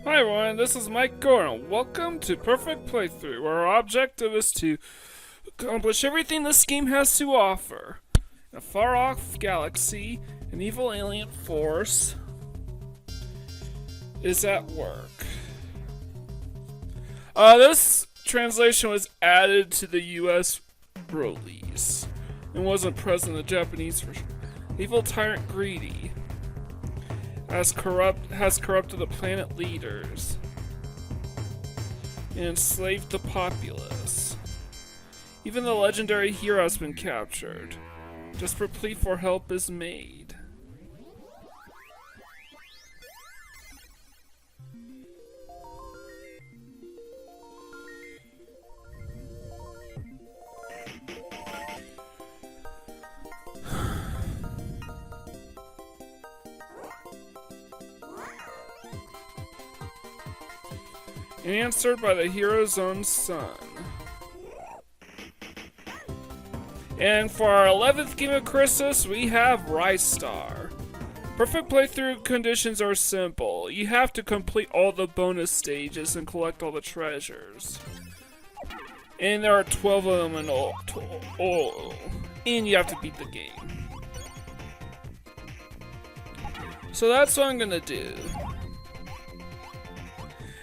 Hi everyone, this is Mike Gordon. Welcome to Perfect Playthrough, where our objective is to accomplish everything this game has to offer. In a far-off galaxy, an evil alien force is at work. This translation was added to the US release and wasn't present in the Japanese version. Evil tyrant Greedy has corrupted the planet leaders and enslaved the populace. Even the legendary hero has been captured. Desperate plea for help is made. Answered by the hero's own son. And for our 11th Game of Christmas, we have Ristar. Perfect playthrough conditions are simple. You have to complete all the bonus stages and collect all the treasures. And there are 12 of them in all. And you have to beat the game. So that's what I'm gonna do.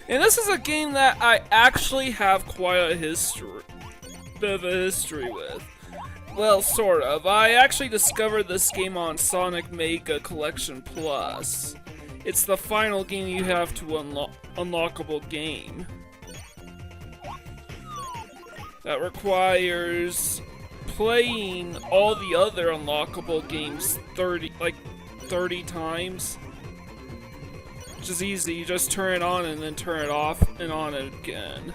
And this is a game that I actually have quite a bit of a history with. Well, sort of. I actually discovered this game on Sonic Mega Collection Plus. It's the final game you have to unlockable game. That requires playing all the other unlockable games 30 times. Which is easy, you just turn it on and then turn it off and on it again.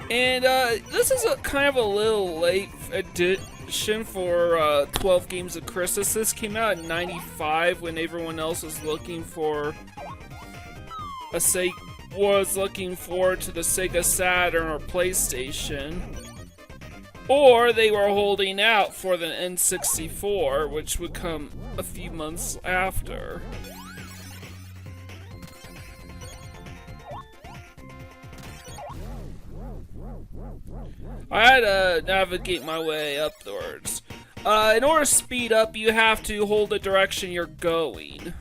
And this is a kind of a little late edition for 12 Games of Christmas. This came out in '95 when everyone else was looking for looking forward to the Sega Saturn or PlayStation. Or they were holding out for the N64, which would come a few months after. I had to navigate my way upwards. In order to speed up, you have to hold the direction you're going.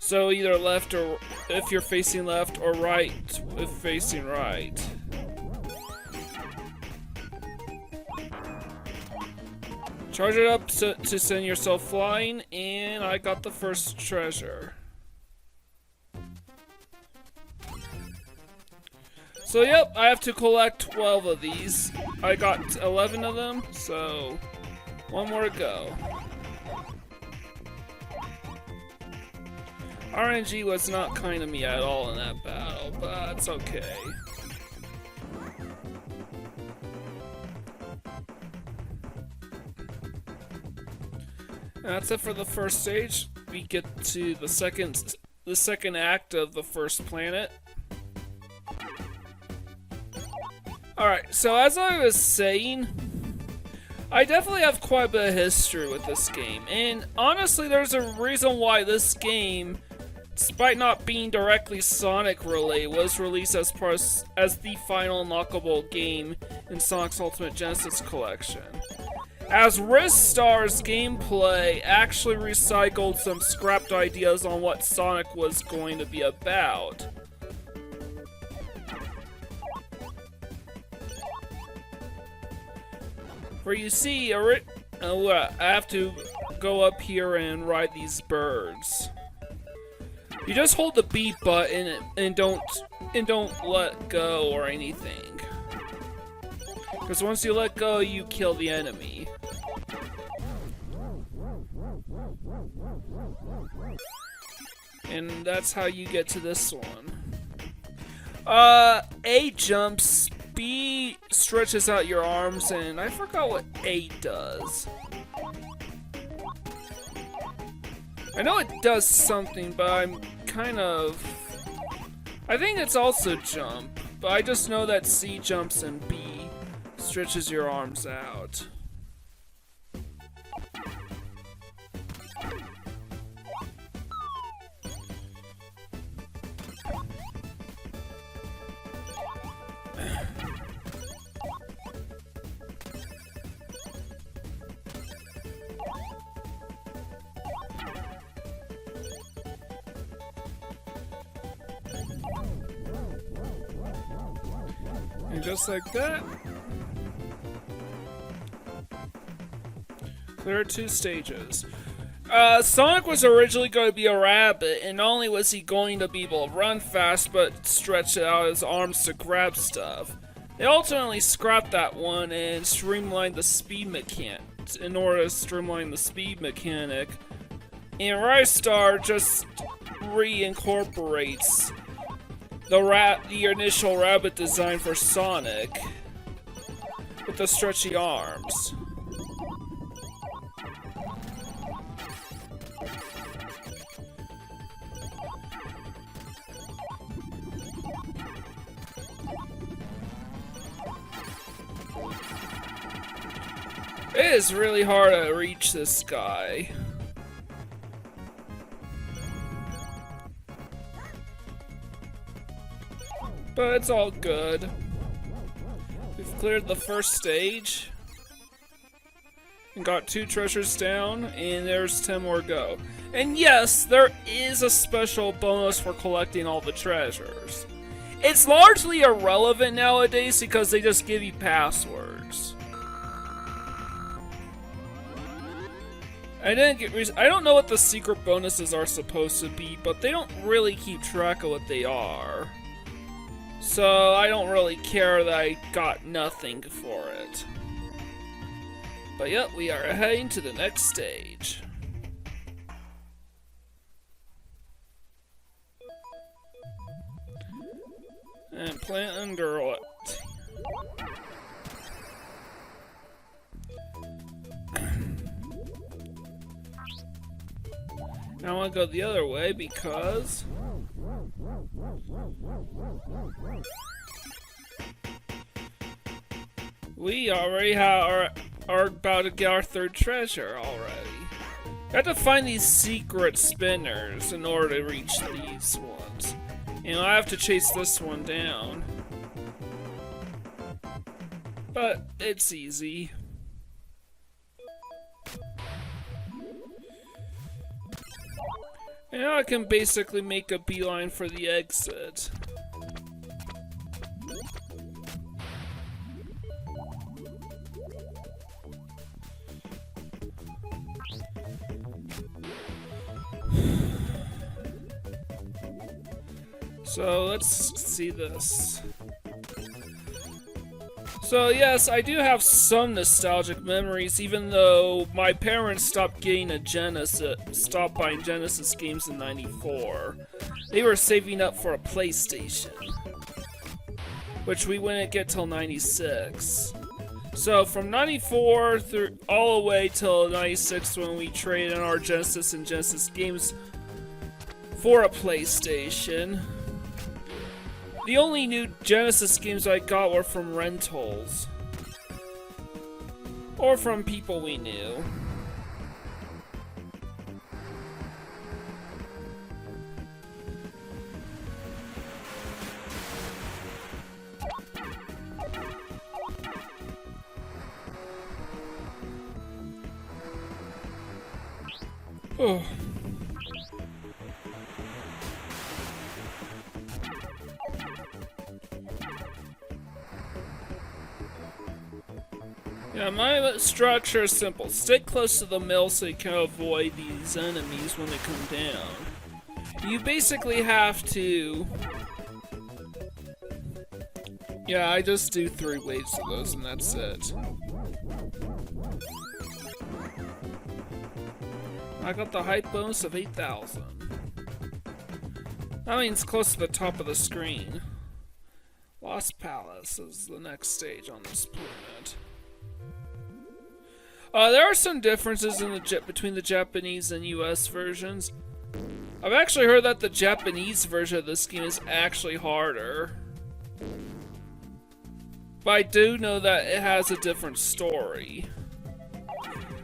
So either left or if you're facing left, or right if facing right. Charge it up to send yourself flying, and I got the first treasure. So yep, I have to collect 12 of these. I got 11 of them, so one more to go. RNG was not kind to me at all in that battle, but that's okay. That's it for the first stage. We get to the second act of the first planet. Alright, so as I was saying, I definitely have quite a bit of history with this game. And honestly, there's a reason why this game, despite not being directly Sonic related, was released as the final unlockable game in Sonic's Ultimate Genesis collection. As Ristar's gameplay actually recycled some scrapped ideas on what Sonic was going to be about. For you see, I have to go up here and ride these birds. You just hold the B button and don't let go or anything. Because once you let go, you kill the enemy. And that's how you get to this one. A jumps, B stretches out your arms, and I forgot what A does. I know it does something, but I'm kind of... I think it's also jump, but I just know that C jumps and B stretches your arms out. And just like that, clear 2 stages. Sonic was originally going to be a rabbit, and not only was he going to be able to run fast, but stretch out his arms to grab stuff. They ultimately scrapped that one and streamlined the speed mechanic. In order to streamline the speed mechanic, and Ristar just reincorporates the initial rabbit design for Sonic with the stretchy arms. It is really hard to reach this guy. But it's all good. We've cleared the first stage. And got 2 treasures down, and there's 10 more go. And yes, there is a special bonus for collecting all the treasures. It's largely irrelevant nowadays because they just give you passwords. I don't know what the secret bonuses are supposed to be, but they don't really keep track of what they are. So I don't really care that I got nothing for it. But yep, we are heading to the next stage. And plant under what? Now I want to go the other way because we already are about to get our 3rd treasure already. I have to find these secret spinners in order to reach these ones. And I have to chase this one down. But it's easy. And now I can basically make a beeline for the exit. So let's see this. So yes, I do have some nostalgic memories, even though my parents stopped buying Genesis games in '94. They were saving up for a PlayStation, which we wouldn't get till '96. So from '94 through all the way till '96, when we traded in our Genesis and Genesis games for a PlayStation. The only new Genesis games I got were from rentals. Or from people we knew. Oh. Yeah, my structure is simple. Stick close to the mill so you can avoid these enemies when they come down. You basically have to... Yeah, I just do 3 waves of those and that's it. I got the height bonus of 8,000. That means close to the top of the screen. Lost Palace is the next stage on this planet. There are some differences in between the Japanese and US versions. I've actually heard that the Japanese version of this game is actually harder. but I do know that it has a different story.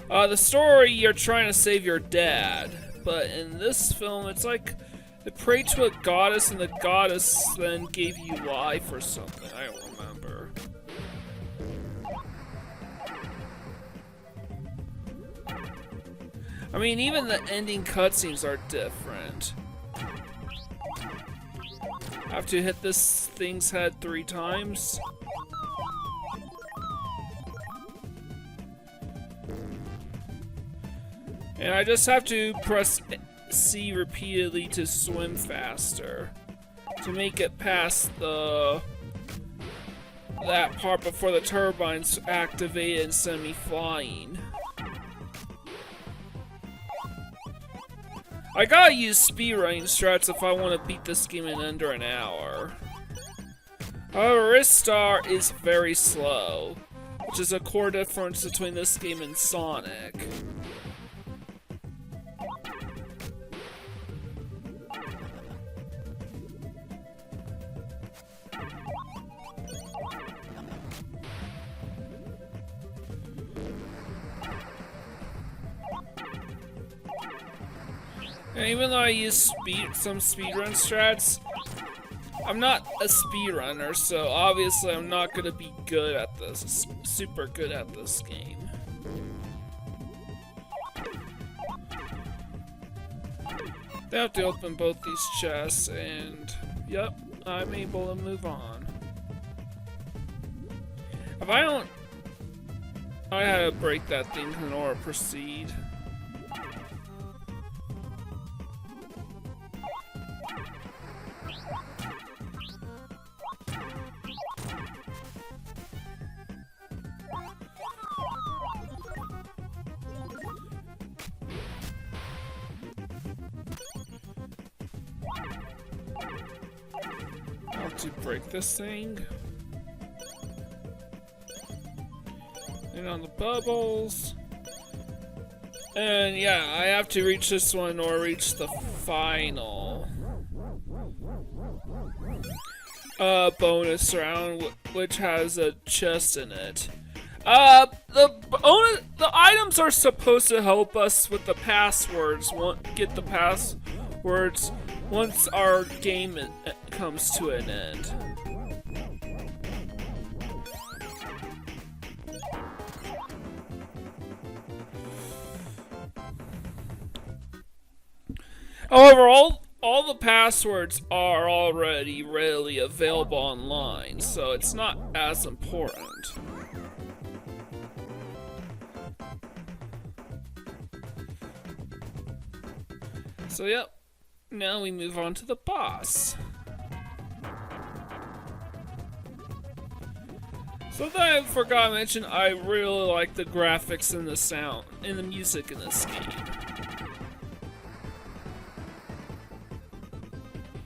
The story, you're trying to save your dad, but in this film, it's like they prayed to a goddess, and the goddess then gave you life or something. I don't remember. I mean, even the ending cutscenes are different. I have to hit this thing's head 3 times. And I just have to press C repeatedly to swim faster. To make it past that part before the turbines activate and send me flying. I gotta use speedrunning strats if I want to beat this game in under an hour. However, Ristar is very slow, which is a core difference between this game and Sonic. And even though I use some speedrun strats, I'm not a speedrunner, so obviously I'm not gonna be good at this, super good at this game. They have to open both these chests, and yep, I'm able to move on. If I don't, I had to break that thing in order to proceed. To break this thing. And on the bubbles. And yeah, I have to reach this one or reach the final bonus round, which has a chest in it. The items are supposed to help us with the passwords. Get the passwords once our game comes to an end. However, all the passwords are already readily available online, so it's not as important. So yep, now we move on to the boss. Something I forgot to mention, I really like the graphics and the sound and the music in this game.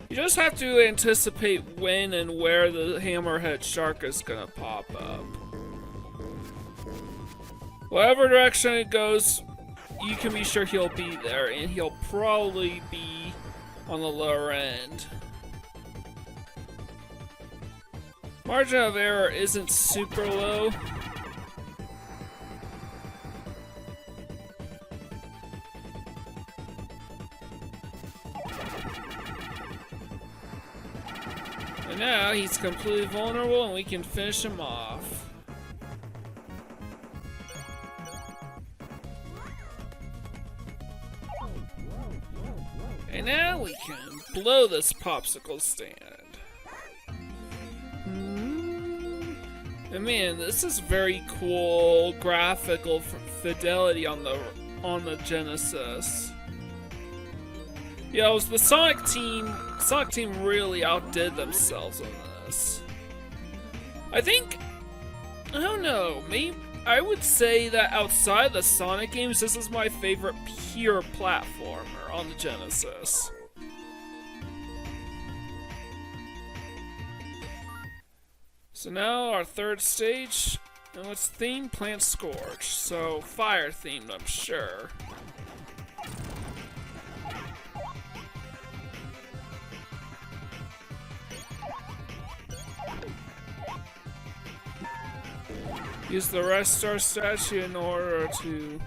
You just have to anticipate when and where the hammerhead shark is gonna pop up. Whatever direction it goes, you can be sure he'll be there, and he'll probably be on the lower end. Margin of error isn't super low. And now he's completely vulnerable and we can finish him off. And now we can blow this popsicle stand. And man, this is very cool graphical fidelity on the Genesis. Yeah, it was the Sonic team really outdid themselves on this. I don't know, maybe I would say that outside the Sonic games, this is my favorite pure platformer on the Genesis. So now our third stage, and what's theme? Plant Scorch. So fire themed, I'm sure. Use the Ristar statue in order to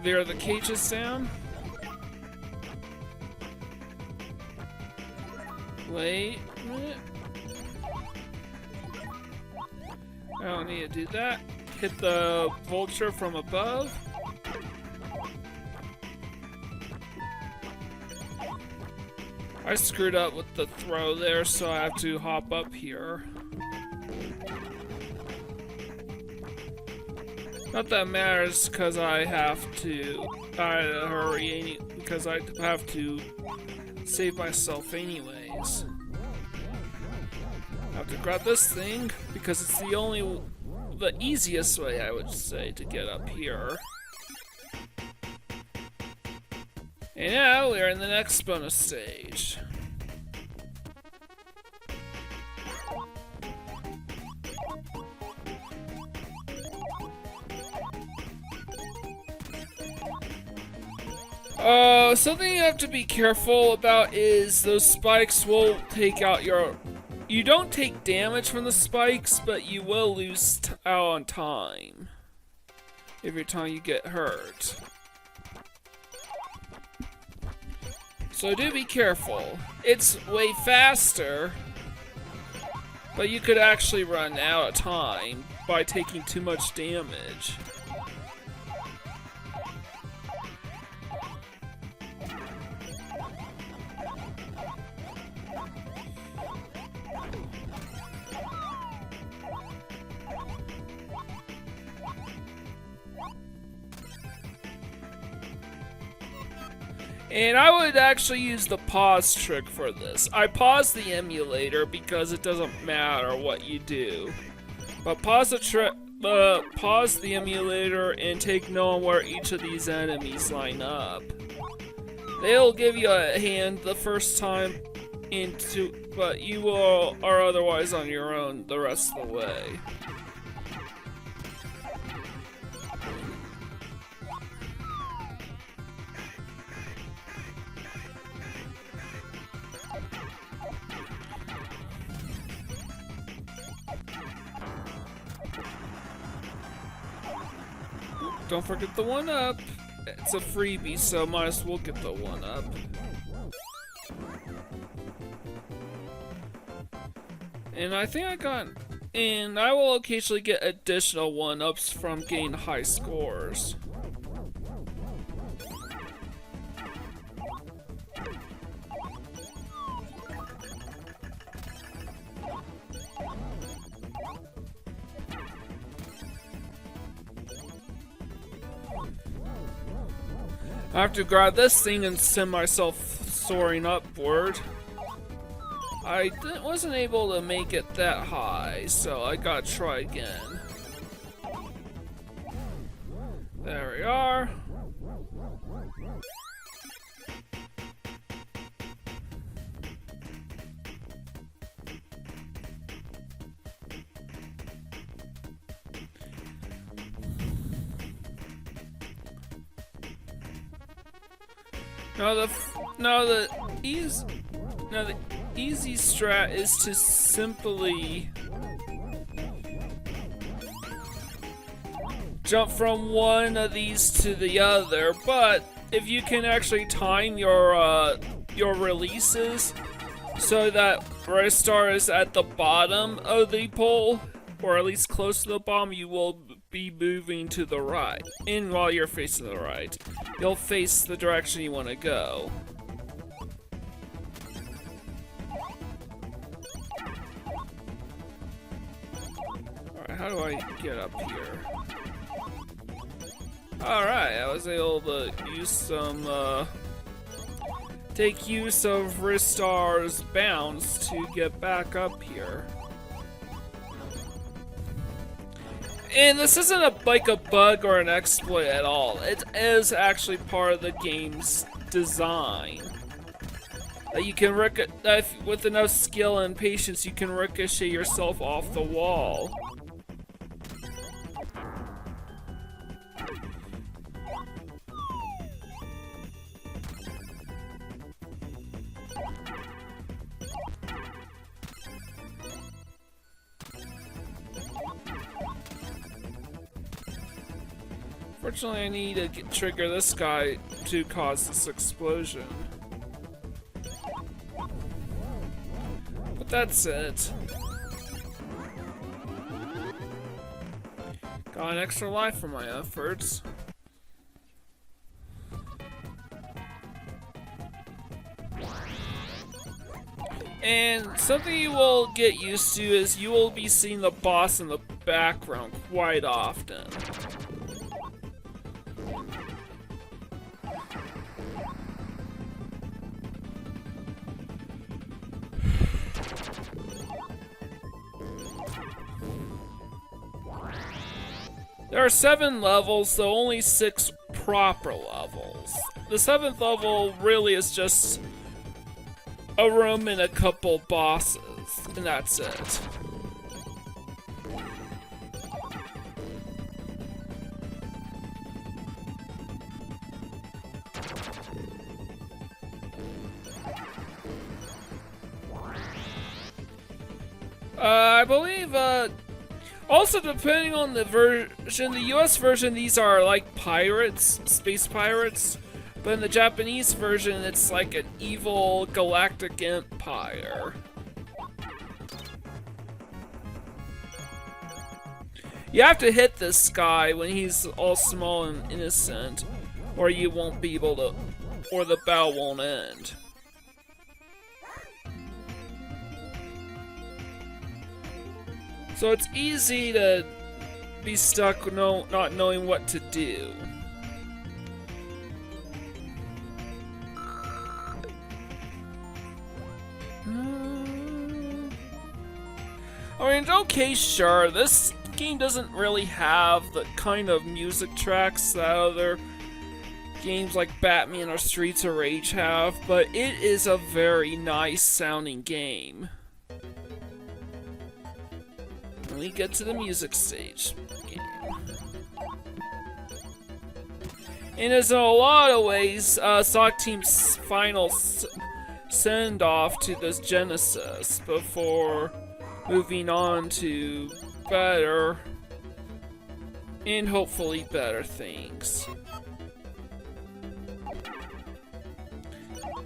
veer the cages down. Wait a minute. I don't need to do that. Hit the vulture from above. I screwed up with the throw there, so I have to hop up here. Not that matters, because I have to hurry because I have to save myself anyways. I have to grab this thing because it's the easiest way, I would say, to get up here. And now we're in the next bonus stage. Something you have to be careful about is those spikes will take out your... You don't take damage from the spikes, but you will lose out on time every time you get hurt. So do be careful. It's way faster, but you could actually run out of time by taking too much damage. And I would actually use the pause trick for this. I pause the emulator because it doesn't matter what you do. But pause the emulator and take note where each of these enemies line up. They'll give you a hand the first time but you are otherwise on your own the rest of the way. Don't forget the 1-up. It's a freebie, so might as well get the 1-up. And I think and I will occasionally get additional 1-ups from getting high scores. I have to grab this thing and send myself soaring upward. I wasn't able to make it that high, so I gotta try again. There we are. Now the easy strat is to simply jump from one of these to the other, but if you can actually time your releases so that Ristar is at the bottom of the pole, or at least close to the bottom, you will be moving to the right. And while you're facing the right, you'll face the direction you want to go. Alright, how do I get up here? Alright, I was able to use some, take use of Ristar's bounce to get back up here. And this isn't like a bug or an exploit at all. It is actually part of the game's design. That you can with enough skill and patience, you can ricochet yourself off the wall. Fortunately, I need to trigger this guy to cause this explosion. But that's it. Got an extra life for my efforts. And something you will get used to is you will be seeing the boss in the background quite often. There are 7 levels, so only 6 proper levels. The 7th level really is just a room and a couple bosses, and that's it. I believe, also depending on the version, the US version, these are like pirates, space pirates. But in the Japanese version, it's like an evil galactic empire. You have to hit this guy when he's all small and innocent, or you won't be able to, or the battle won't end. So it's easy to be stuck not knowing what to do. I mean, okay, sure, this game doesn't really have the kind of music tracks that other games like Batman or Streets of Rage have, but it is a very nice sounding game. Let me get to the music stage game. And as in a lot of ways, Sonic Team's final send-off to this Genesis before moving on to better and hopefully better things.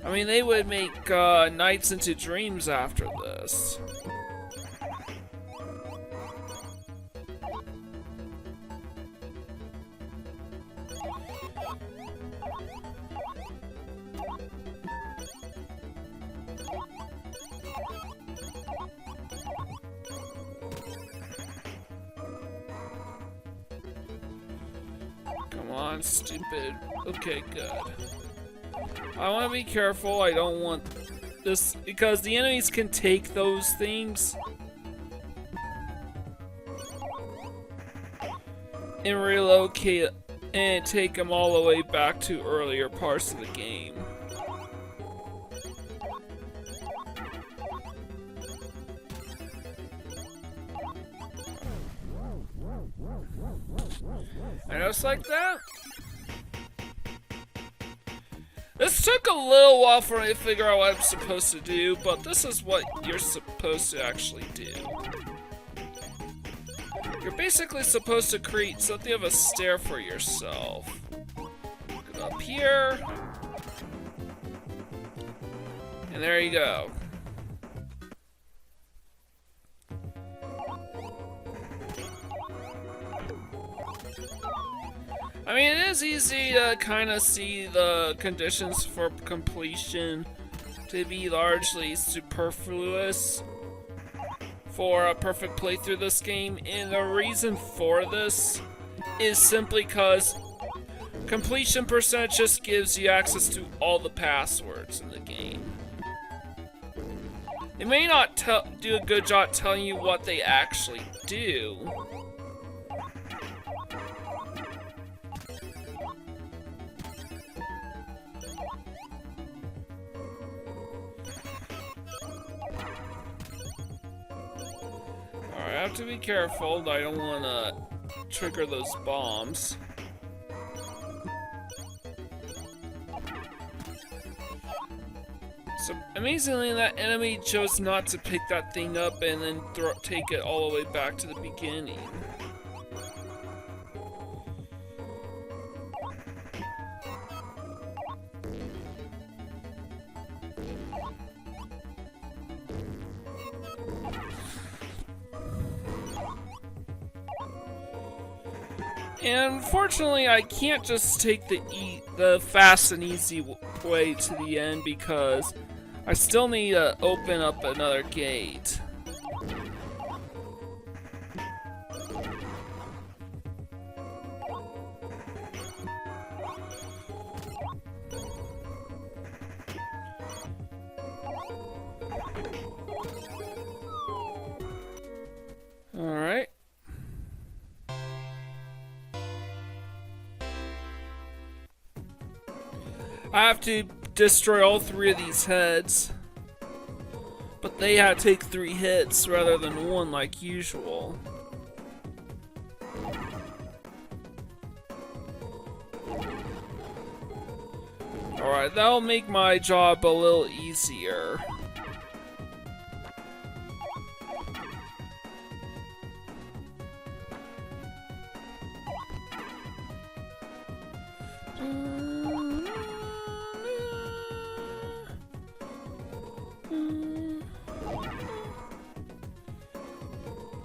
I mean, they would make Nights into Dreams after this. Come on, stupid. Okay, good. I want to be careful. I don't want this, because the enemies can take those things and relocate and take them all the way back to earlier parts of the game. And just like that. This took a little while for me to figure out what I'm supposed to do, but this is what you're supposed to actually do. You're basically supposed to create something of a stair for yourself. Go up here. And there you go. I mean, it is easy to kind of see the conditions for completion to be largely superfluous for a perfect playthrough of this game, and the reason for this is simply because completion percentage just gives you access to all the passwords in the game. It may not do a good job telling you what they actually do. I have to be careful. I don't want to trigger those bombs. So amazingly, that enemy chose not to pick that thing up and then take it all the way back to the beginning. And unfortunately, I can't just take the fast and easy way to the end because I still need to open up another gate. Alright. I have to destroy all 3 of these heads. But they had to take 3 hits rather than 1 like usual. Alright, that'll make my job a little easier.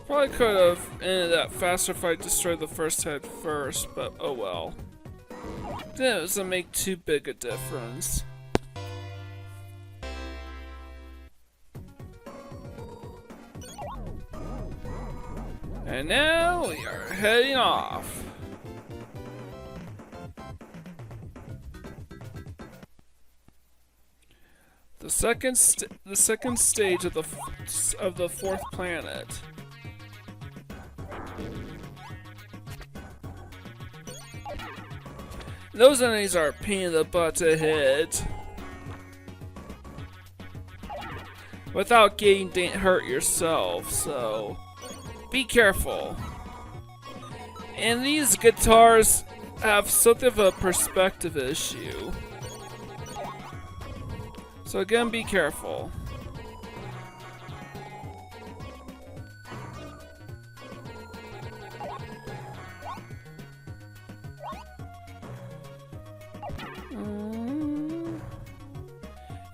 Probably could have ended that faster if I destroyed the first head first, but oh well. It doesn't make too big a difference. And now we are heading off. The second stage of the 4th planet. Those enemies are a pain in the butt to hit without getting hurt yourself, so be careful. And these guitars have something of a perspective issue, so again, be careful.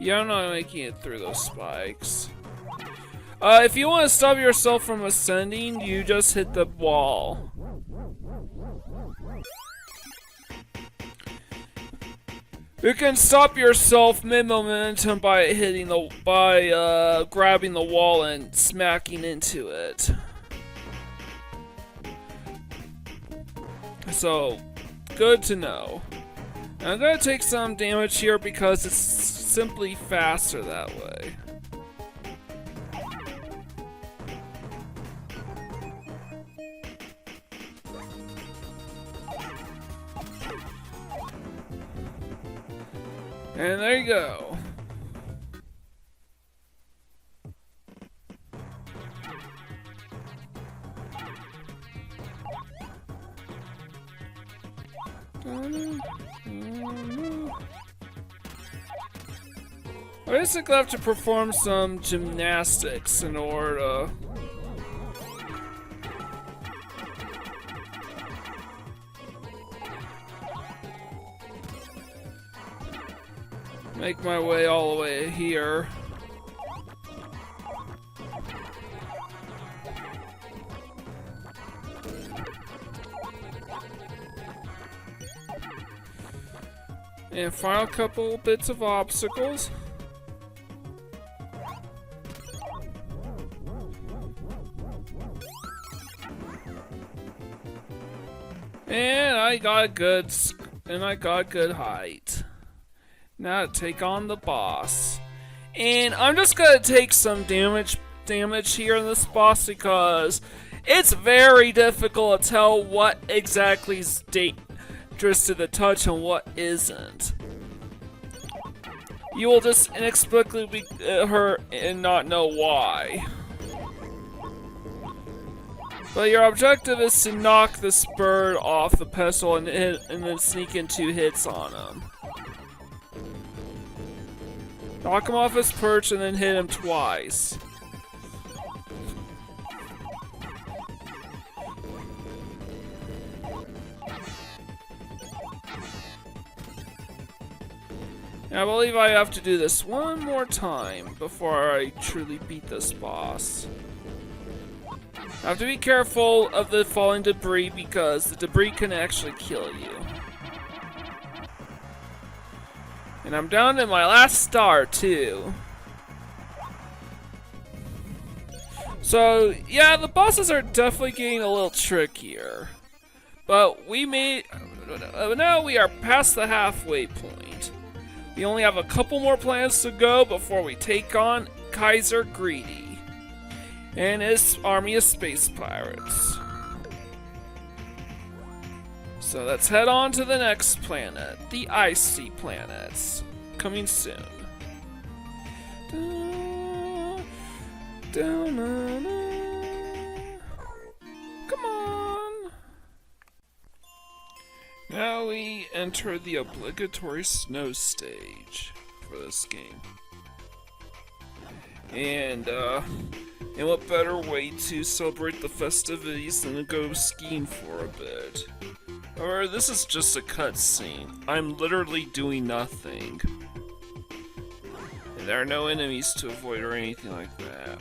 Yeah, I'm not making it through those spikes. If you want to stop yourself from ascending, you just hit the wall. You can stop yourself mid-momentum by grabbing the wall and smacking into it. So, good to know. I'm gonna take some damage here because it's simply faster that way. And there you go. I basically have to perform some gymnastics in order to make my way all the way here. And final couple bits of obstacles. And I got a good height. Now to take on the boss. And I'm just gonna take some damage here in this boss because it's very difficult to tell what exactly is dangerous to the touch and what isn't. You will just inexplicably be hurt and not know why. But your objective is to knock this bird off the pedestal and then sneak in 2 hits on him. Knock him off his perch and then hit him twice. And I believe I have to do this one more time before I truly beat this boss. Have to be careful of the falling debris because the debris can actually kill you. And I'm down to my last star too. So yeah, the bosses are definitely getting a little trickier. But now we are past the halfway point. We only have a couple more planets to go before we take on Kaiser Greedy and his army of space pirates. So let's head on to the next planet, the Ice Sea planets, coming soon. Come on! Now we enter the obligatory snow stage for this game. And what better way to celebrate the festivities than to go skiing for a bit? Or this is just a cutscene. I'm literally doing nothing. And there are no enemies to avoid or anything like that.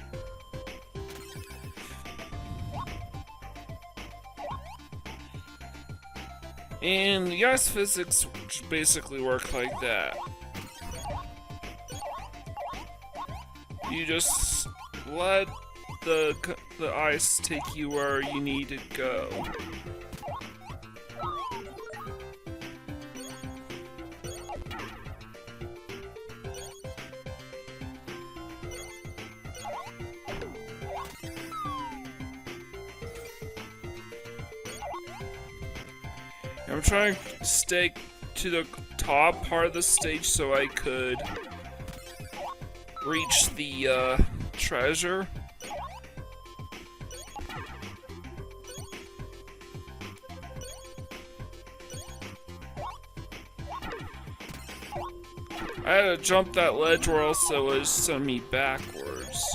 And the ice physics basically work like that. You just let the ice take you where you need to go. I'm trying to stay to the top part of the stage so I could reach the treasure. I had to jump that ledge or else it would send me backwards.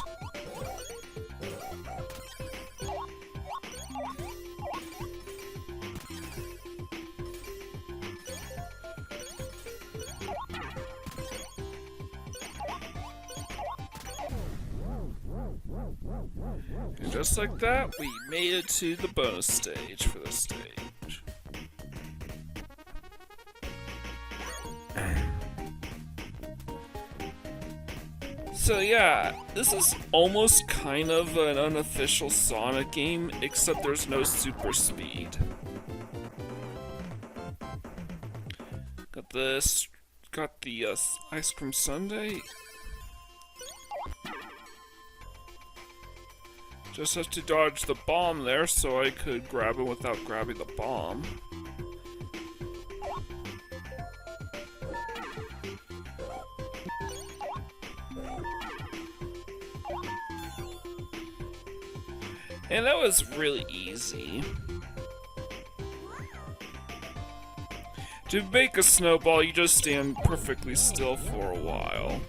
And just like that, we made it to the bonus stage for this stage. So yeah, this is almost kind of an unofficial Sonic game, except there's no super speed. Got the ice cream sundae. Just have to dodge the bomb there so I could grab it without grabbing the bomb. And that was really easy. To make a snowball, you just stand perfectly still for a while.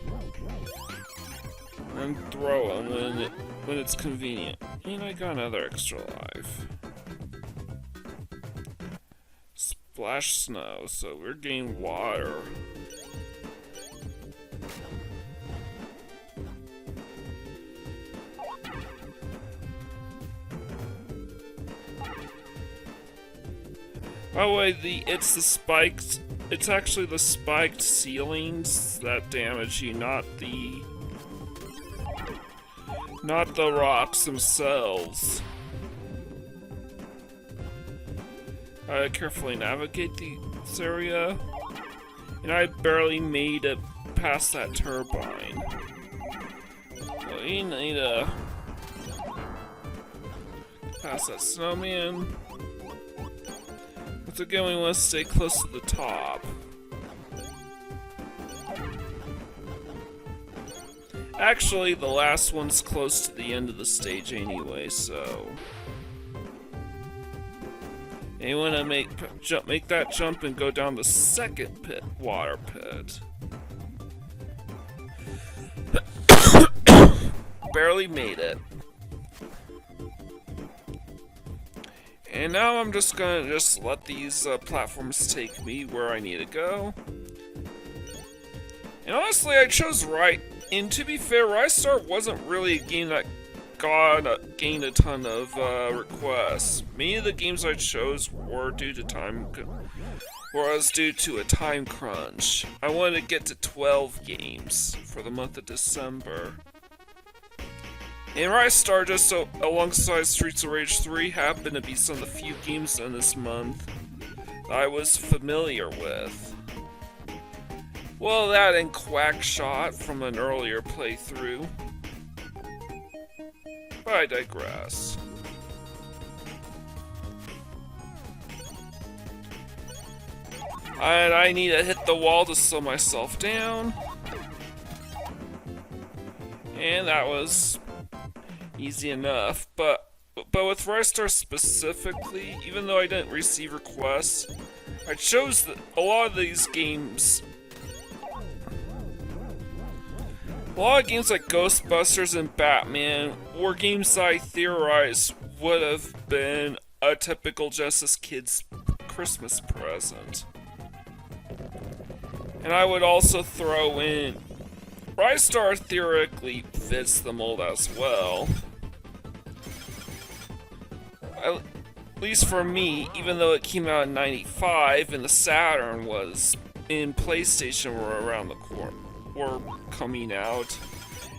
And throw them when it's convenient. And I got another extra life. Splash snow, so we're getting water. By the way, it's actually the spiked ceilings that damage you, not the rocks themselves. I carefully navigate this area, and I barely made it past that turbine. So you need to pass that snowman. Once again, we want to stay close to the top. Actually, the last one's close to the end of the stage anyway, so... And you want to make that jump and go down the second pit, water pit. Barely made it. And now I'm just gonna let these platforms take me where I need to go. And honestly, I chose right. And to be fair, Ristar wasn't really a game that gained a ton of requests. Many of the games I chose were due to a time crunch. I wanted to get to 12 games for the month of December. And Ristar, just alongside Streets of Rage 3, happened to be some of the few games in this month that I was familiar with. Well, that and Quackshot from an earlier playthrough. But I digress. And I need to hit the wall to slow myself down. And that was easy enough. But with Ristar specifically, even though I didn't receive requests, I chose a lot of these games. A lot of games like Ghostbusters and Batman were games that I theorized would have been a typical Justice Kids Christmas present. And I would also throw in Ristar theoretically fits the mold as well. At least for me, even though it came out in '95 and the Saturn was in PlayStation were around the corner, were coming out,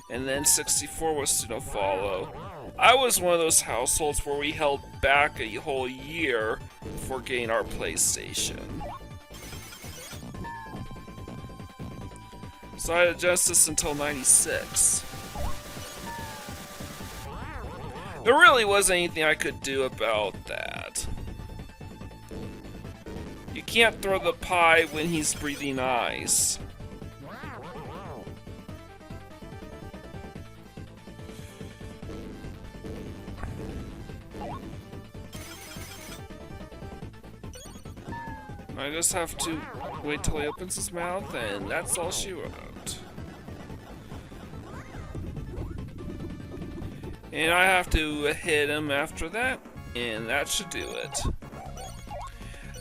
and then 64 was to follow. I was one of those households where we held back a whole year before getting our PlayStation. So I had adjusted this until '96. There really wasn't anything I could do about that. You can't throw the pie when he's breathing ice. I just have to wait till he opens his mouth, and that's all she wrote. And I have to hit him after that, and that should do it.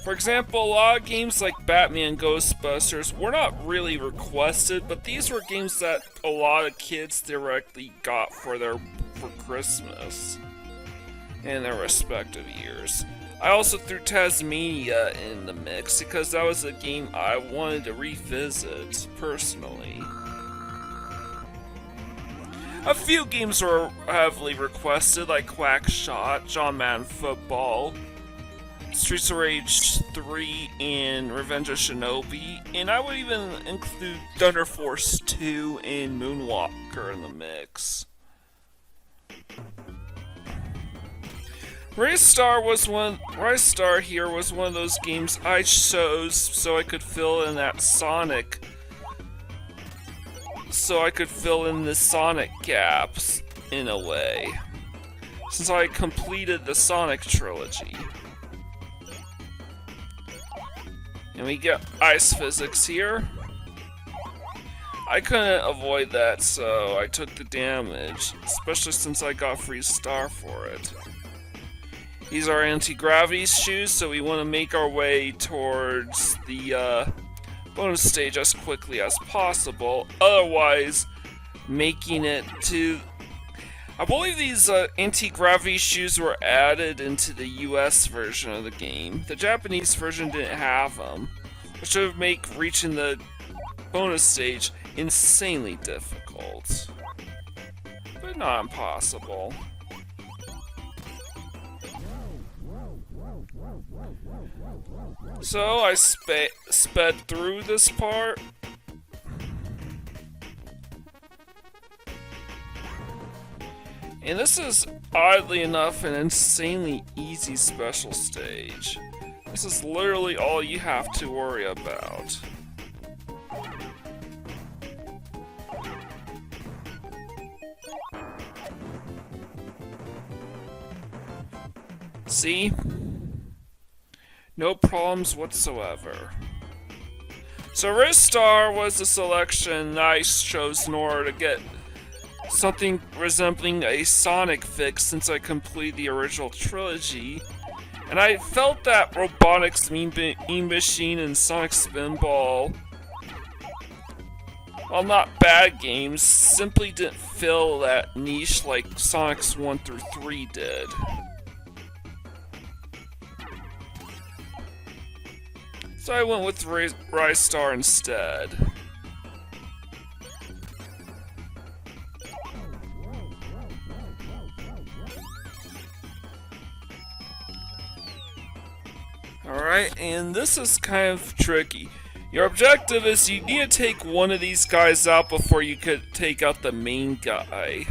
For example, a lot of games like Batman Ghostbusters were not really requested, but these were games that a lot of kids directly got for Christmas in their respective years. I also threw Tasmania in the mix because that was a game I wanted to revisit personally. A few games were heavily requested, like Quackshot, John Madden Football, Streets of Rage 3, and Revenge of Shinobi, and I would even include Thunder Force 2 and Moonwalker in the mix. Ristar here was one of those games I chose so I could fill in that Sonic. So I could fill in the Sonic gaps in a way. Since I completed the Sonic trilogy. And we get ice physics here. I couldn't avoid that, so I took the damage, especially since I got free star for it. These are anti-gravity shoes, so we want to make our way towards the bonus stage as quickly as possible. Otherwise, making it to... I believe these anti-gravity shoes were added into the US version of the game. The Japanese version didn't have them, which would make reaching the bonus stage insanely difficult. But not impossible. So I sped through this part. And this is, oddly enough, an insanely easy special stage. This is literally all you have to worry about. See? No problems whatsoever. So Ristar was the selection I chose in order to get something resembling a Sonic fix since I completed the original trilogy. And I felt that Robotics Mean Machine and Sonic Spinball Well, not bad games, simply didn't fill that niche like Sonic's 1 through 3 did. So I went with Ristar instead. Alright, and this is kind of tricky. Your objective is you need to take one of these guys out before you could take out the main guy.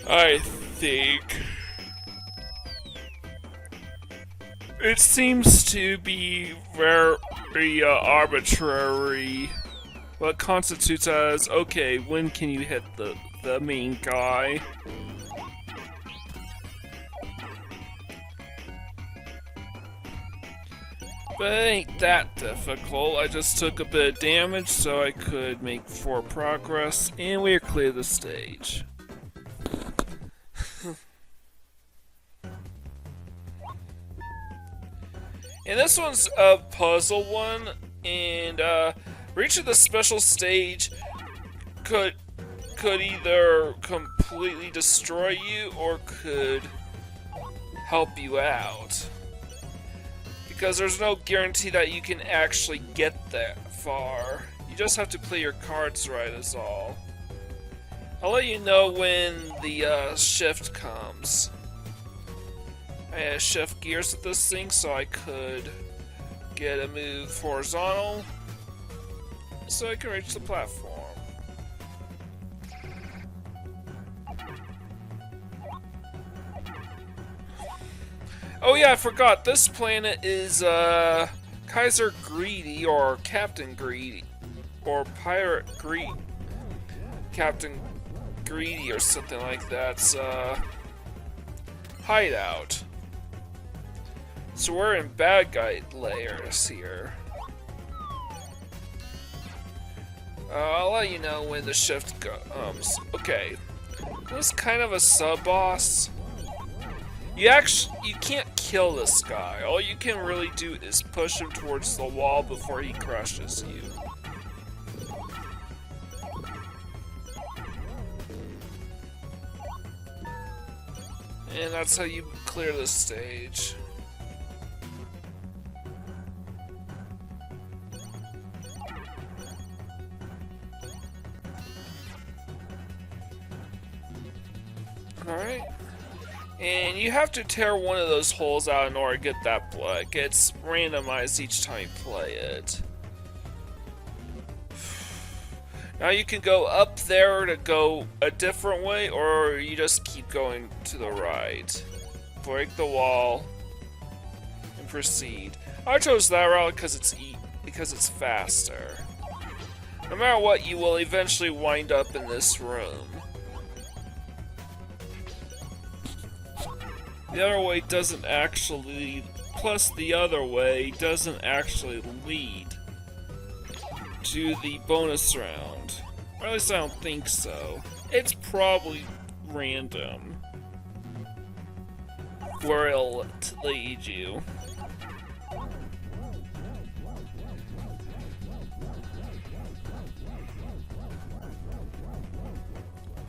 I think it seems to be very arbitrary. What constitutes as, okay, when can you hit the main guy? But it ain't that difficult. I just took a bit of damage so I could make 4 progress, and we're clear the stage. And this one's a puzzle one, and reaching the special stage could either completely destroy you or could help you out. Because there's no guarantee that you can actually get that far. You just have to play your cards right is all. I'll let you know when the shift comes. I had to shift gears with this thing so I could get a move horizontal so I can reach the platform. Oh yeah, I forgot, this planet is Kaiser Greedy or Captain Greedy or Pirate Greedy. Captain Greedy or something like that's hideout. So we're in bad guy layers here. I'll let you know when the shift comes. Okay, this is kind of a sub-boss. You can't kill this guy. All you can really do is push him towards the wall before he crushes you. And that's how you clear this stage. Alright. And you have to tear one of those holes out in order to get that blood. It gets randomized each time you play it. Now you can go up there to go a different way, or you just keep going to the right. Break the wall and proceed. I chose that route because it's faster. No matter what, you will eventually wind up in this room. The other way doesn't actually, plus the other way doesn't actually lead to the bonus round. Or at least I don't think so. It's probably random where it'll lead you.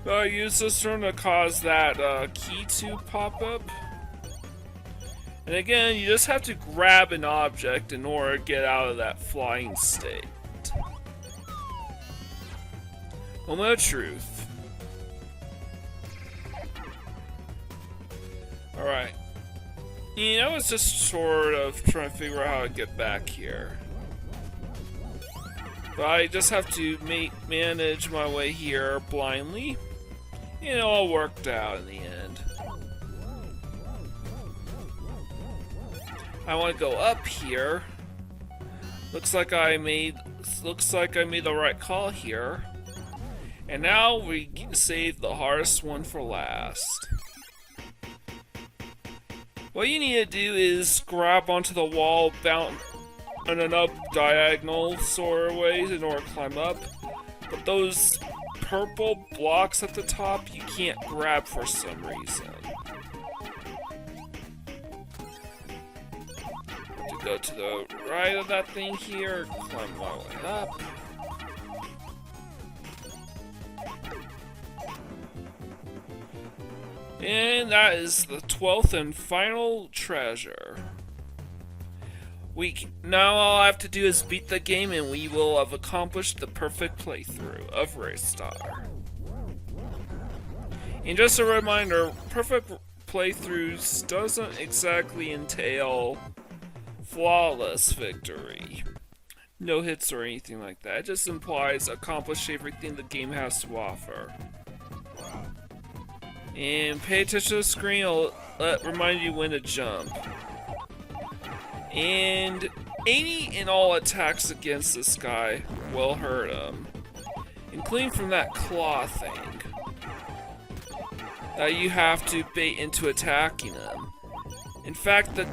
I use this room to cause that key to pop up. And again, you just have to grab an object in order to get out of that flying state. Moment of truth. Alright. You know, it's just sort of trying to figure out how to get back here. But I just have to manage my way here blindly. And it all worked out in the end. I want to go up here. Looks like I made the right call here. And now we save the hardest one for last. What you need to do is grab onto the wall, bounce in an up diagonal sort of way in order to climb up. But those purple blocks at the top you can't grab for some reason. go to the right of that thing here, climb all the way up. And that is the 12th and final treasure. Now all I have to do is beat the game and we will have accomplished the perfect playthrough of Ristar. And just a reminder, perfect playthroughs doesn't exactly entail flawless victory. No hits or anything like that. It just implies accomplish everything the game has to offer. And pay attention to the screen, it'll remind you when to jump. And any and all attacks against this guy will hurt him, including from that claw thing that you have to bait into attacking him. In fact, the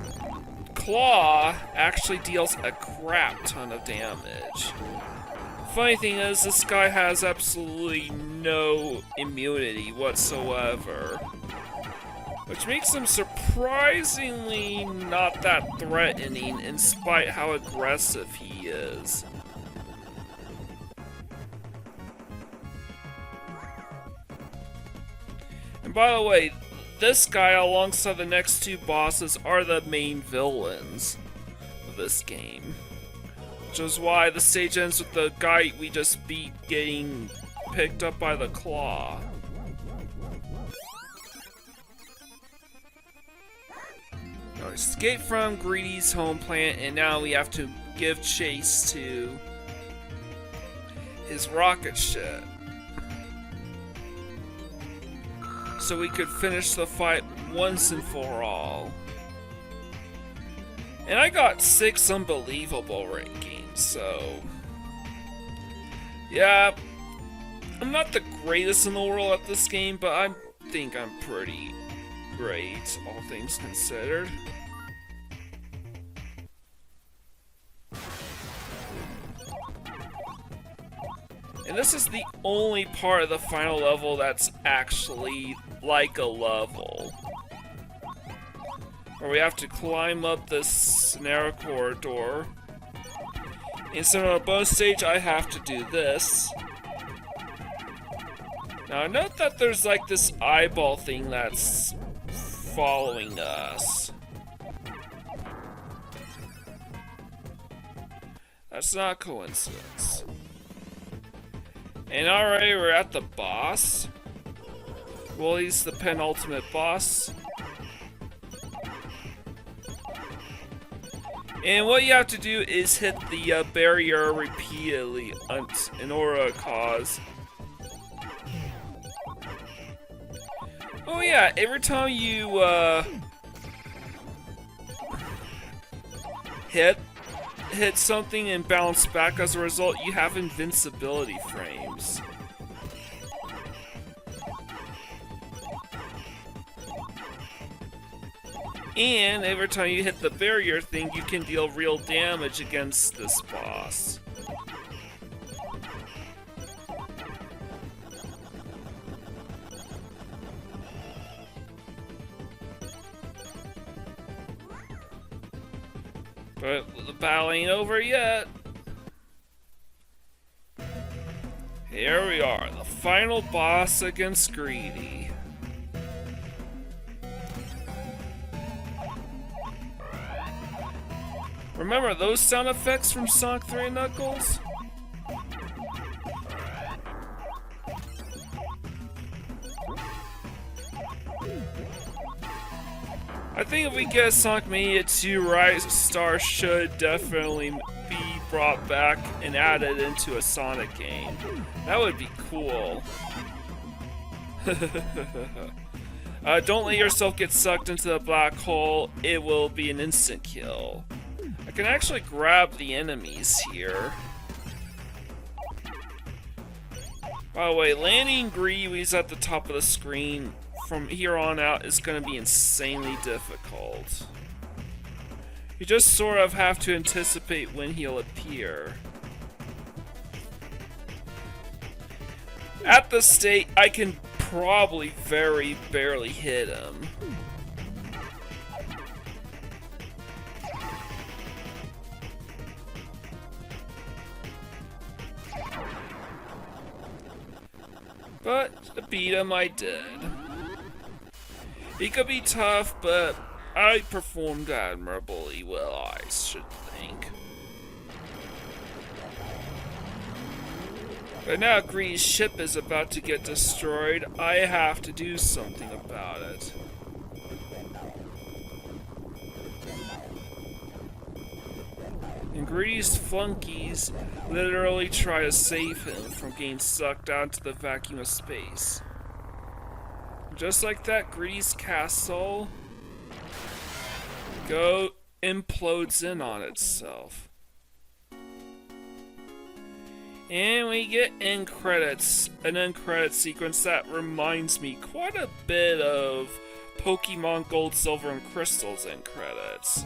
claw actually deals a crap ton of damage. Funny thing is, this guy has absolutely no immunity whatsoever, which makes him surprisingly not that threatening in spite how aggressive he is. And by the way, this guy alongside the next two bosses are the main villains of this game. Which is why the stage ends with the guy we just beat getting picked up by the claw. Now escape from Greedy's home planet, and now we have to give chase to his rocket ship, so we could finish the fight once and for all. And I got 6 unbelievable rankings, so yeah, I'm not the greatest in the world at this game, but I think I'm pretty great, all things considered. And this is the only part of the final level that's actually like a level, where we have to climb up this narrow corridor. Instead of a bonus stage, I have to do this. Now note that there's like this eyeball thing that's following us. That's not a coincidence. And already we're at the boss. Well, he's the penultimate boss. And what you have to do is hit the barrier repeatedly in order to cause. Oh yeah, every time you hit something and bounce back as a result, you have invincibility frames. And every time you hit the barrier thing, you can deal real damage against this boss. But the battle ain't over yet. Here we are, the final boss against Greedy. Remember those sound effects from Sonic 3 and Knuckles? I think if we get Sonic Mania 2, Ristar should definitely be brought back and added into a Sonic game. That would be cool. Don't let yourself get sucked into the black hole. It will be an instant kill. I can actually grab the enemies here. By the way, landing Greedy's at the top of the screen from here on out is going to be insanely difficult. You just sort of have to anticipate when he'll appear. At the state, I can probably very barely hit him. But beat him I did. He could be tough, but I performed admirably well, I should think. But now Greedy's ship is about to get destroyed. I have to do something about it. And Greedy's flunkies literally try to save him from getting sucked out into the vacuum of space. Just like that, Greedy's castle implodes in on itself. And we get end credits, an end credit sequence that reminds me quite a bit of Pokemon Gold, Silver, and Crystal's end credits.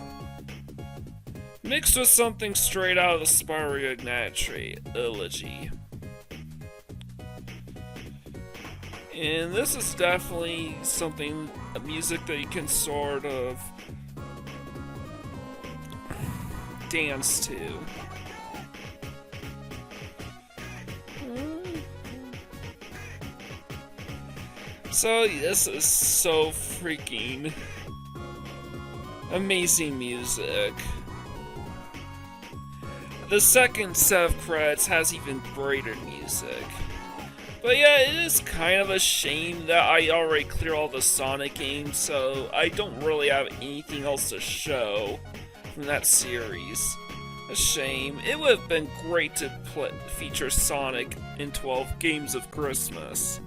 Mixed with something straight out of the Spyro Ignite Elegy. And this is definitely something, a music that you can sort of dance to. So this is so freaking amazing music. The second set of credits has even greater music. But yeah, it is kind of a shame that I already cleared all the Sonic games, so I don't really have anything else to show from that series. A shame. It would have been great to feature Sonic in 12 Games of Christmas.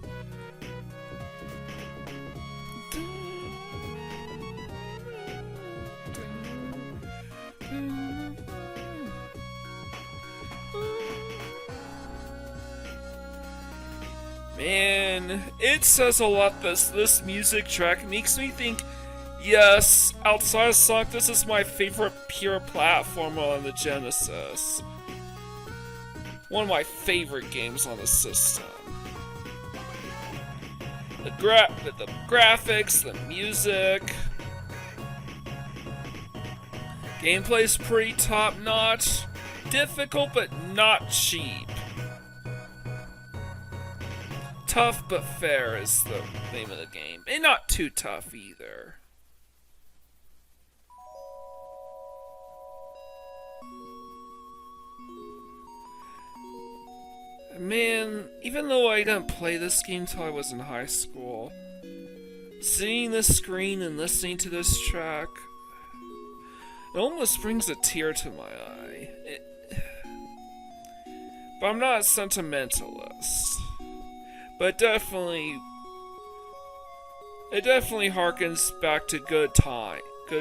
Man, it says a lot. This music track makes me think, yes, outside of Sonic, this is my favorite pure platformer on the Genesis. One of my favorite games on the system. The graphics, the music. Gameplay's pretty top-notch. Difficult, but not cheap. Tough but fair is the name of the game. And not too tough either. Man, even though I didn't play this game till I was in high school, seeing this screen and listening to this track, it almost brings a tear to my eye. But I'm not a sentimentalist. But it definitely harkens back to good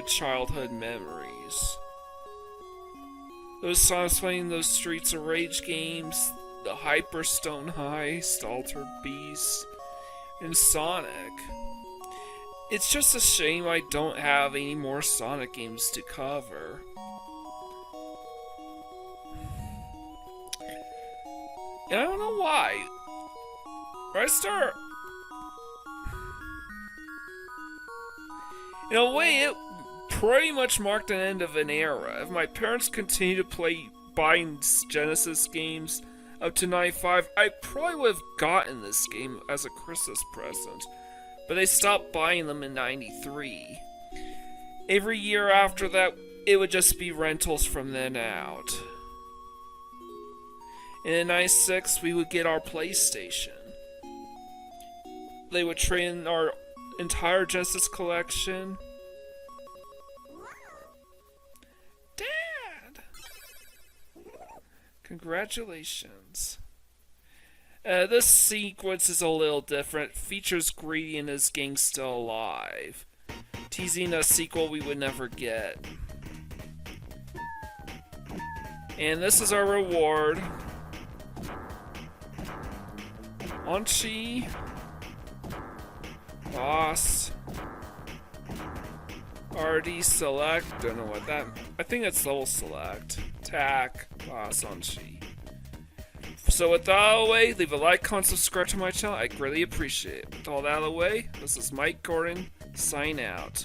childhood memories. Those times playing those Streets of Rage games, the Hyperstone Heist, Altered Beast, and Sonic. It's just a shame I don't have any more Sonic games to cover. And I don't know why. Ristar, in a way, it pretty much marked an end of an era. If my parents continued to buying Genesis games up to 95, I probably would have gotten this game as a Christmas present. But they stopped buying them in 93. Every year after that, it would just be rentals from then out. And in 96, we would get our PlayStation. They would trade in our entire Genesis collection. Dad! Congratulations. This sequence is a little different. Features Greedy and his gang still alive, teasing a sequel we would never get. And this is our reward. Onchi. Boss. RD select. Don't know what that. I think it's level select. Tack. Boss Onchi. So with that out of the way, leave a like, comment, subscribe to my channel. I greatly appreciate it. With all that out of the way, this is Mike Gordon, sign out.